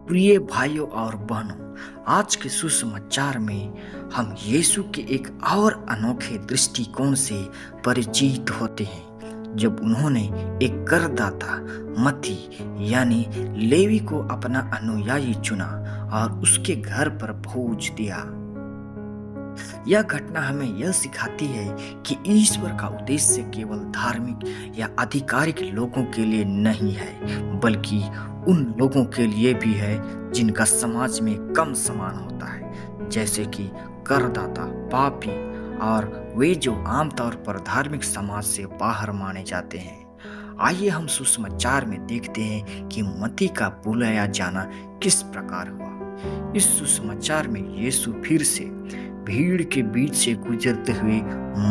प्रिय भाइयों और बहनों, आज के सुसमाचार में हम यीशु के एक और अनोखे दृष्टिकोण से परिचित होते हैं जब उन्होंने एक करदाता मत्ती यानी लेवी को अपना अनुयायी चुना और उसके घर पर भोज दिया। यह घटना हमें यह सिखाती है कि ईश्वर का उद्देश्य केवल धार्मिक या आधिकारिक लोगों के लिए नहीं है, बल्कि उन लोगों के लिए भी है जिनका समाज में कम सम्मान होता है, जैसे कि करदाता, पापी और वे जो आमतौर पर धार्मिक समाज से बाहर माने जाते हैं। आइए हम सुसमाचार में देखते हैं कि मत्ती का बुलाया जाना किस प्रकार हुआ। इस सुसमाचार में यीशु फिर से भीड़ के बीच से गुजरते हुए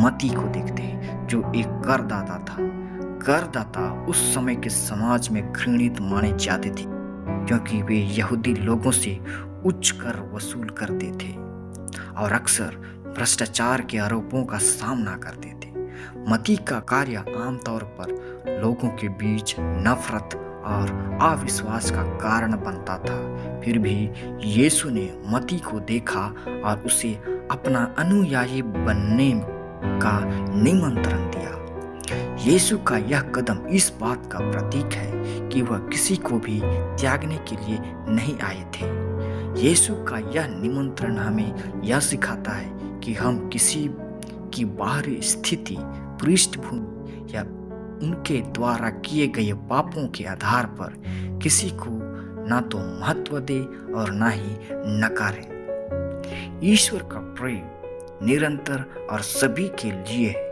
मत्ती को देखते हैं, जो एक करदाता था। करदाता उस समय के समाज में घृणित माने जाते थे, क्योंकि वे यहूदी लोगों से उच्च कर वसूल करते थे और अक्सर भ्रष्टाचार के आरोपों का सामना करते थे। मत्ती का कार्य आमतौर पर लोगों के बीच नफरत और अविश्वास का कारण बनता था। फिर भी यीशु ने मत्ती को देखा और उसे अपना अनुयायी बनने का निमंत्रण दिया। यीशु का यह कदम इस बात का प्रतीक है कि वह किसी को भी त्यागने के लिए नहीं आए थे। यीशु का यह निमंत्रण हमें यह सिखाता है कि हम किसी की बाहरी स्थिति, पृष्ठभूमि या उनके द्वारा किए गए पापों के आधार पर किसी को ना तो महत्व दे और ना ही नकारें। ईश्वर का प्रेम निरंतर और सभी के लिए है।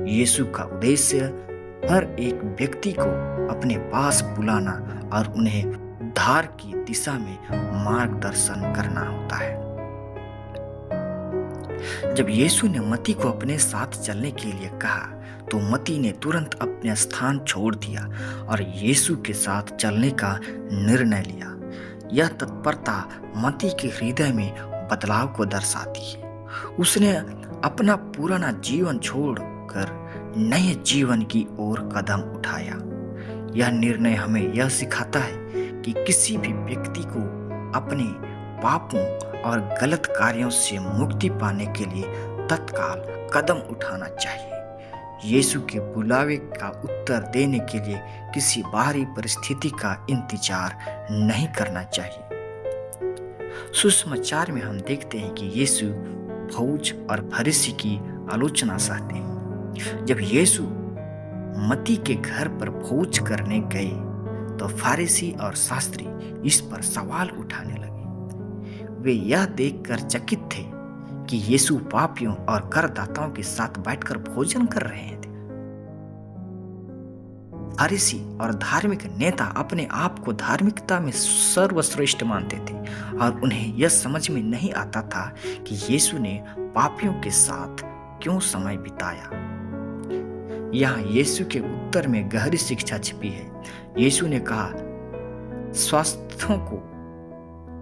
यीशु का उद्देश्य हर एक व्यक्ति को अपने पास बुलाना और उन्हें उद्धार की दिशा में मार्गदर्शन करना होता है। जब यीशु ने मत्ती को अपने साथ चलने के लिए कहा, तो मत्ती ने तुरंत अपना स्थान छोड़ दिया और यीशु के साथ चलने का निर्णय लिया। यह तत्परता मत्ती के हृदय में बदलाव को दर्शाती है। उसने अपना पुराना जीवन छोड़कर नए जीवन की ओर कदम उठाया। यह निर्णय हमें यह सिखाता है कि किसी भी व्यक्ति को अपने पापों और गलत कार्यों से मुक्ति पाने के लिए तत्काल कदम उठाना चाहिए। यीशु के बुलावे का उत्तर देने के लिए किसी बाहरी परिस्थिति का इंतजार नहीं करना चाहिए। सुसमाचार में हम देखते हैं कि यीशु फौज और फरीसी की आलोचना सहते हैं। जब यीशु मत्ती के घर पर भोज करने गए, तो फरीसी और शास्त्री इस पर सवाल उठाने लगे। वे यह देखकर चकित थे कि यीशु पापियों और करदाताओं के साथ बैठकर भोजन कर रहे थे। फरीसी और धार्मिक नेता अपने आप को धार्मिकता में सर्वश्रेष्ठ मानते थे और उन्हें यह समझ में नहीं आता था कि यीशु ने पापियों के साथ क्यों समय बिताया। यहाँ यीशु के उत्तर में गहरी शिक्षा छिपी है। यीशु ने कहा, स्वास्थ्यों को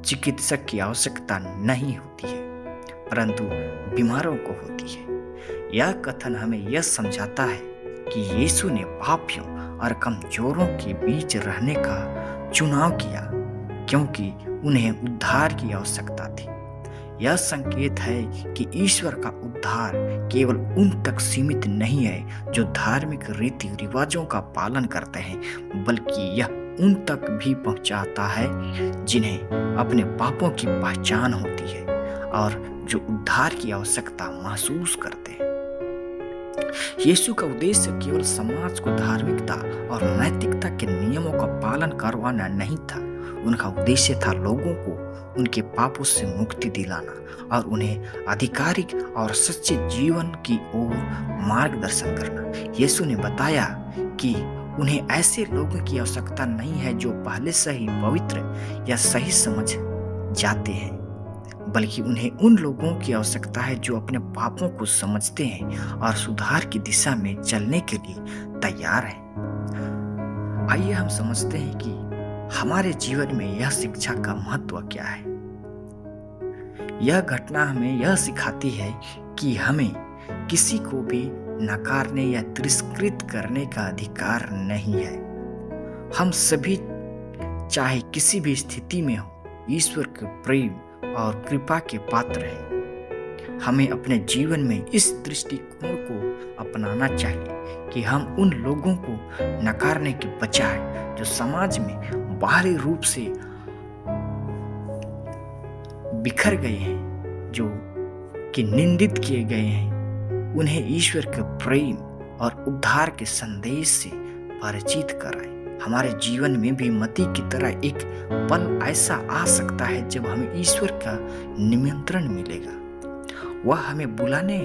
चिकित्सक की आवश्यकता नहीं होती है, परंतु बीमारों को होती है। यह कथन हमें यह समझाता है कि यीशु ने पापियों और कमजोरों के बीच रहने का चुनाव किया, क्योंकि उन्हें उद्धार की आवश्यकता थी। यह संकेत है कि ईश्वर का उद्धार केवल उन तक सीमित नहीं है जो धार्मिक रीति रिवाजों का पालन करते हैं, बल्कि यह उन तक भी पहुंचाता है जिन्हें अपने पापों की पहचान होती है और जो उद्धार की आवश्यकता महसूस करते हैं। यीशु का उद्देश्य केवल समाज को धार्मिकता और नैतिकता के नियमों का पालन करवाना नहीं था। उनका उद्देश्य था लोगों को उनके पापों से मुक्ति दिलाना और उन्हें आधिकारिक और सच्चे जीवन की ओर मार्गदर्शन करना। यीशु ने बताया कि उन्हें ऐसे लोगों की आवश्यकता नहीं है जो पहले से ही पवित्र या सही समझ जाते हैं, बल्कि उन्हें उन लोगों की आवश्यकता है जो अपने पापों को समझते हैं और सुधार की दिशा में चलने के लिए तैयार हैं। आइए हम समझते हैं कि हमारे जीवन में यह शिक्षा का महत्व क्या है। यह घटना हमें यह सिखाती है कि हमें किसी को भी नकारने या तिरस्कृत करने का अधिकार नहीं है। हम सभी चाहे किसी भी स्थिति में हो, ईश्वर के प्रेम और कृपा के पात्र हैं। हमें अपने जीवन में इस दृष्टिकोण को अपनाना चाहिए कि हम उन लोगों को नकारने के बजाय जो समाज में बाहरी रूप से बिखर गए हैं, जो कि निंदित किए गए हैं, उन्हें ईश्वर के प्रेम और उद्धार के संदेश से परिचित कराएं। हमारे जीवन में भी मती की तरह एक पल ऐसा आ सकता है जब हमें ईश्वर का निमंत्रण मिलेगा। वह हमें बुलाने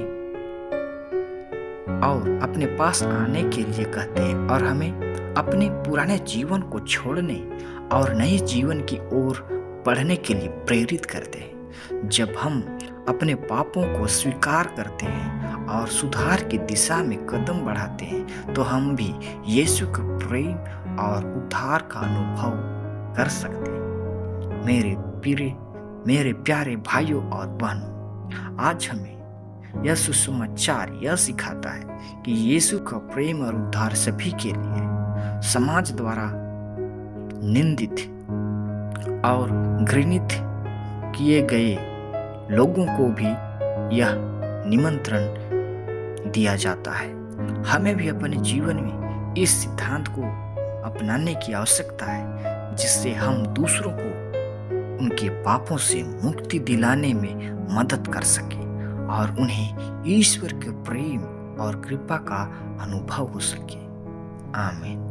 और अपने पास आने के लिए कहते हैं और हमें अपने पुराने जीवन को छोड़ने और नए जीवन की ओर बढ़ने के लिए प्रेरित करते हैं। जब हम अपने पापों को स्वीकार करते हैं और सुधार की दिशा में कदम बढ़ाते हैं तो हम भी यीशु के प्रेम और उद्धार का अनुभव कर सकते हैं। मेरे प्यारे भाइयों और बहनों, आज हमें यह सुसमाचार यह सिखाता है कि यीशु का प्रेम और उद्धार सभी के लिए, समाज द्वारा निंदित और घृणित किए गए लोगों को भी यह निमंत्रण दिया जाता है। हमें भी अपने जीवन में इस सिद्धांत को अपनाने की आवश्यकता है, जिससे हम दूसरों को उनके पापों से मुक्ति दिलाने में मदद कर सके और उन्हें ईश्वर के प्रेम और कृपा का अनुभव हो सके। आमीन।